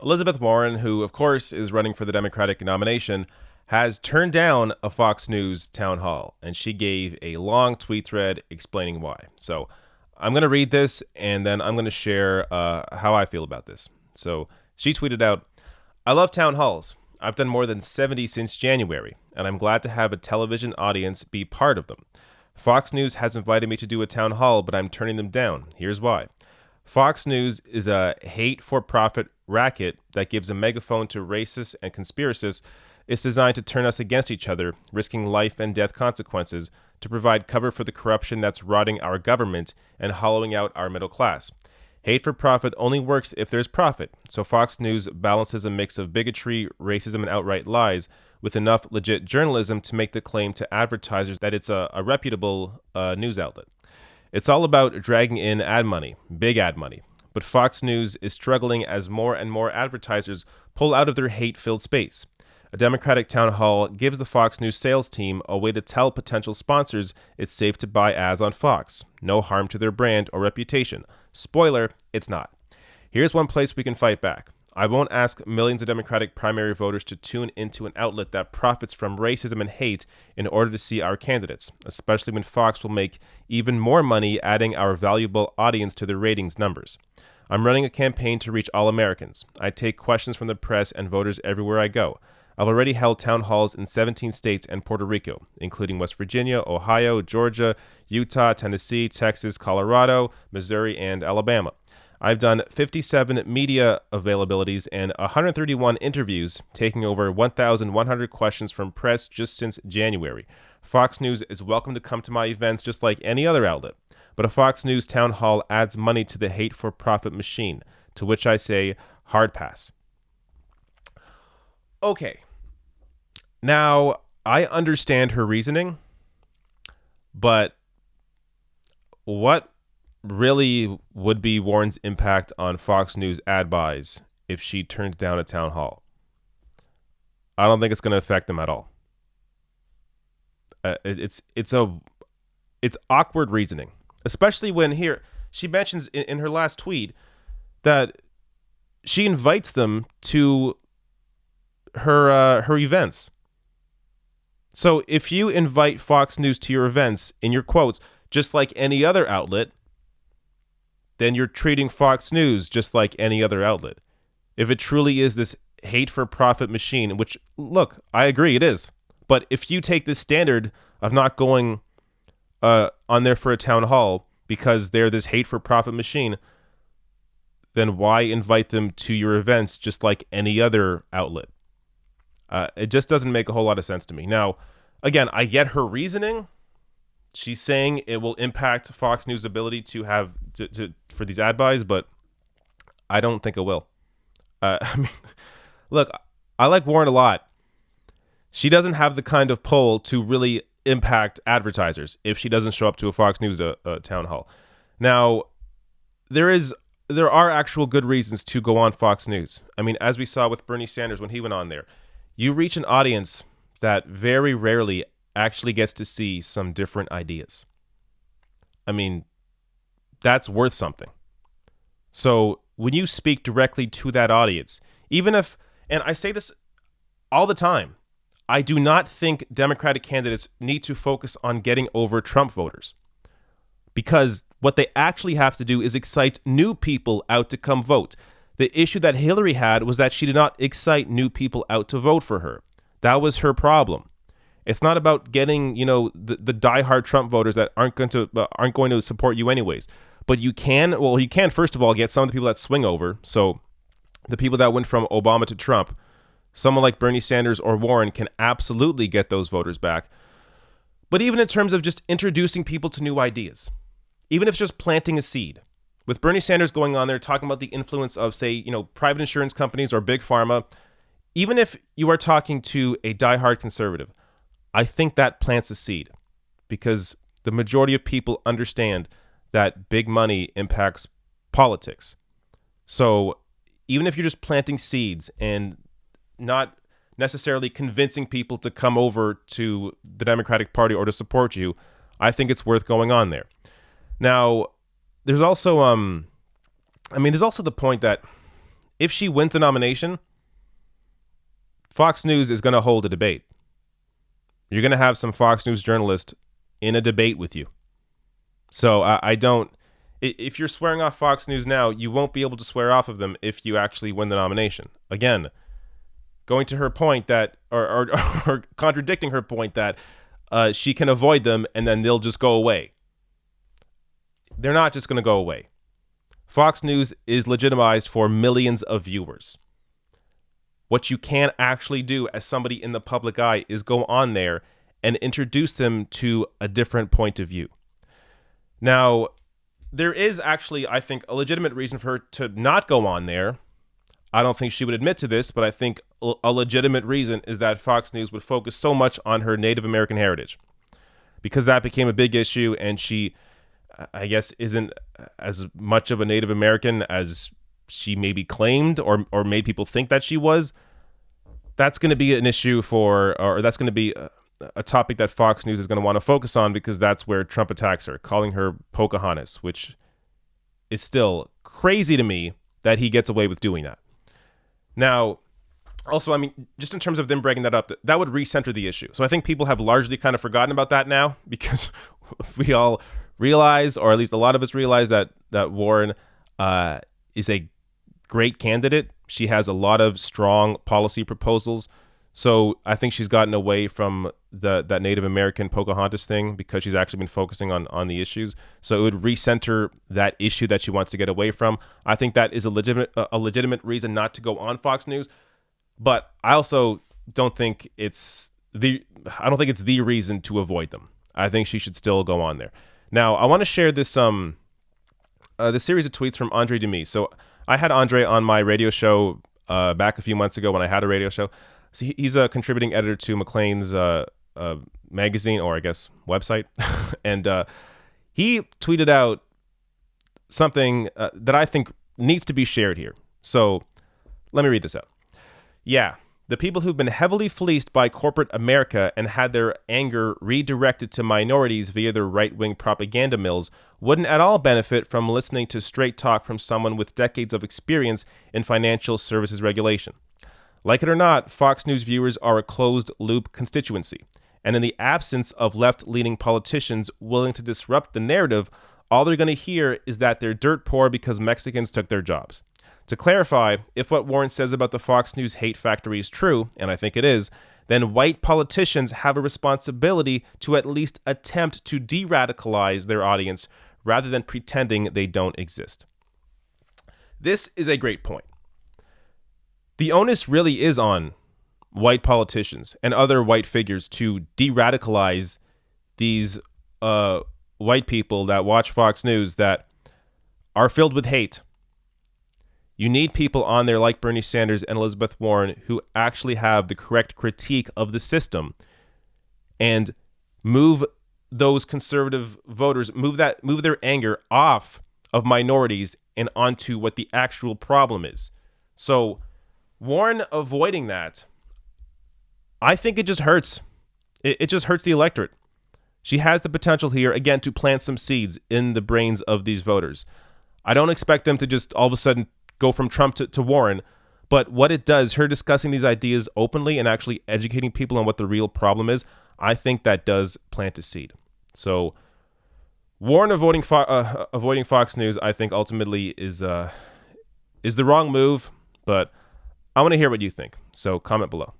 Elizabeth Warren, who of course is running for the Democratic nomination, has turned down a Fox News town hall, and she gave a long tweet thread explaining why. So I'm going to read this, and then I'm going to share how I feel about this. So she tweeted out, "I love town halls. I've done more than 70 since January, and I'm glad to have a television audience be part of them. Fox News has invited me to do a town hall, but I'm turning them down. Here's why. Fox News is a hate-for-profit racket that gives a megaphone to racists and conspiracists. It's designed to turn us against each other, risking life and death consequences, to provide cover for the corruption that's rotting our government and hollowing out our middle class. Hate for profit only works if there's profit, so Fox News balances a mix of bigotry, racism, and outright lies with enough legit journalism to make the claim to advertisers that it's a reputable news outlet. It's all about dragging in ad money, big ad money. But Fox News is struggling as more and more advertisers pull out of their hate-filled space. A Democratic town hall gives the Fox News sales team a way to tell potential sponsors it's safe to buy ads on Fox. No harm to their brand or reputation. Spoiler, it's not. Here's one place we can fight back. I won't ask millions of Democratic primary voters to tune into an outlet that profits from racism and hate in order to see our candidates, especially when Fox will make even more money adding our valuable audience to their ratings numbers. I'm running a campaign to reach all Americans. I take questions from the press and voters everywhere I go. I've already held town halls in 17 states and Puerto Rico, including West Virginia, Ohio, Georgia, Utah, Tennessee, Texas, Colorado, Missouri, and Alabama. I've done 57 media availabilities and 131 interviews, taking over 1,100 questions from press just since January. Fox News is welcome to come to my events just like any other outlet. But a Fox News town hall adds money to the hate-for-profit machine, to which I say, hard pass." Okay. Now, I understand her reasoning, but what really would be Warren's impact on Fox News ad buys if she turns down a town hall? I don't think it's going to affect them at all. It's awkward reasoning, especially when here she mentions in her last tweet that she invites them to her events. So if you invite Fox News to your events, in your quotes, just like any other outlet, then you're treating Fox News just like any other outlet. If it truly is this hate-for-profit machine, which, look, I agree it is. But if you take this standard of not going on there for a town hall because they're this hate-for-profit machine, then why invite them to your events just like any other outlet? It just doesn't make a whole lot of sense to me. Now, again, I get her reasoning. She's saying it will impact Fox News' ability to have for these ad buys, but I don't think it will. I mean, look, I like Warren a lot. She doesn't have the kind of pull to really impact advertisers if she doesn't show up to a Fox News town hall. Now, there are actual good reasons to go on Fox News. I mean, as we saw with Bernie Sanders when he went on there, you reach an audience that very rarely actually gets to see some different ideas. I mean, that's worth something. So when you speak directly to that audience, even if, and I say this all the time, I do not think Democratic candidates need to focus on getting over Trump voters, because what they actually have to do is excite new people out to come vote. The issue that Hillary had was that she did not excite new people out to vote for her. That was her problem. It's not about getting, the diehard Trump voters that aren't going to support you anyways. But you can first of all get some of the people that swing over. So the people that went from Obama to Trump, someone like Bernie Sanders or Warren can absolutely get those voters back. But even in terms of just introducing people to new ideas, even if it's just planting a seed, with Bernie Sanders going on there talking about the influence of, say, private insurance companies or big pharma, even if you are talking to a diehard conservative, I think that plants a seed, because the majority of people understand that big money impacts politics. So even if you're just planting seeds and not necessarily convincing people to come over to the Democratic Party or to support you, I think it's worth going on there. Now, there's also the point that if she wins the nomination, Fox News is going to hold a debate. You're going to have some Fox News journalist in a debate with you. So I don't, if you're swearing off Fox News now, you won't be able to swear off of them if you actually win the nomination. Again, going to her point that, or contradicting her point that she can avoid them and then they'll just go away. They're not just going to go away. Fox News is legitimized for millions of viewers. What you can actually do as somebody in the public eye is go on there and introduce them to a different point of view. Now, there is actually, I think, a legitimate reason for her to not go on there. I don't think she would admit to this, but I think a legitimate reason is that Fox News would focus so much on her Native American heritage, because that became a big issue, and she, I guess, isn't as much of a Native American as she maybe claimed or made people think that she was. That's going to be an issue or that's going to be a topic that Fox News is going to want to focus on, because that's where Trump attacks her, calling her Pocahontas, which is still crazy to me that he gets away with doing that. Now, also, I mean, just in terms of them breaking that up, that would recenter the issue. So I think people have largely kind of forgotten about that now, because we all realize, or at least a lot of us realize, that Warren is a great candidate. She has a lot of strong policy proposals. So I think she's gotten away from that Native American Pocahontas thing, because she's actually been focusing on the issues. So it would recenter that issue that she wants to get away from. I think that is a legitimate reason not to go on Fox News. But I also don't think it's the reason to avoid them. I think she should still go on there. Now, I want to share this series of tweets from Andre Demy. So I had Andre on my radio show back a few months ago when I had a radio show. So he's a contributing editor to Maclean's magazine, or I guess website. And he tweeted out something that I think needs to be shared here. So let me read this out. Yeah, the people who've been heavily fleeced by corporate America and had their anger redirected to minorities via their right-wing propaganda mills wouldn't at all benefit from listening to straight talk from someone with decades of experience in financial services regulation. Like it or not, Fox News viewers are a closed-loop constituency, and in the absence of left-leaning politicians willing to disrupt the narrative, all they're going to hear is that they're dirt poor because Mexicans took their jobs. To clarify, if what Warren says about the Fox News hate factory is true, and I think it is, then white politicians have a responsibility to at least attempt to de-radicalize their audience rather than pretending they don't exist. This is a great point. The onus really is on white politicians and other white figures to de-radicalize these white people that watch Fox News that are filled with hate. You need people on there like Bernie Sanders and Elizabeth Warren who actually have the correct critique of the system and move those conservative voters, move their anger off of minorities and onto what the actual problem is. So Warren avoiding that, I think it just hurts. It just hurts the electorate. She has the potential here, again, to plant some seeds in the brains of these voters. I don't expect them to just all of a sudden go from Trump to Warren, but what it does, her discussing these ideas openly and actually educating people on what the real problem is, I think that does plant a seed. So Warren avoiding Fox News, I think ultimately is the wrong move, but I want to hear what you think. So comment below.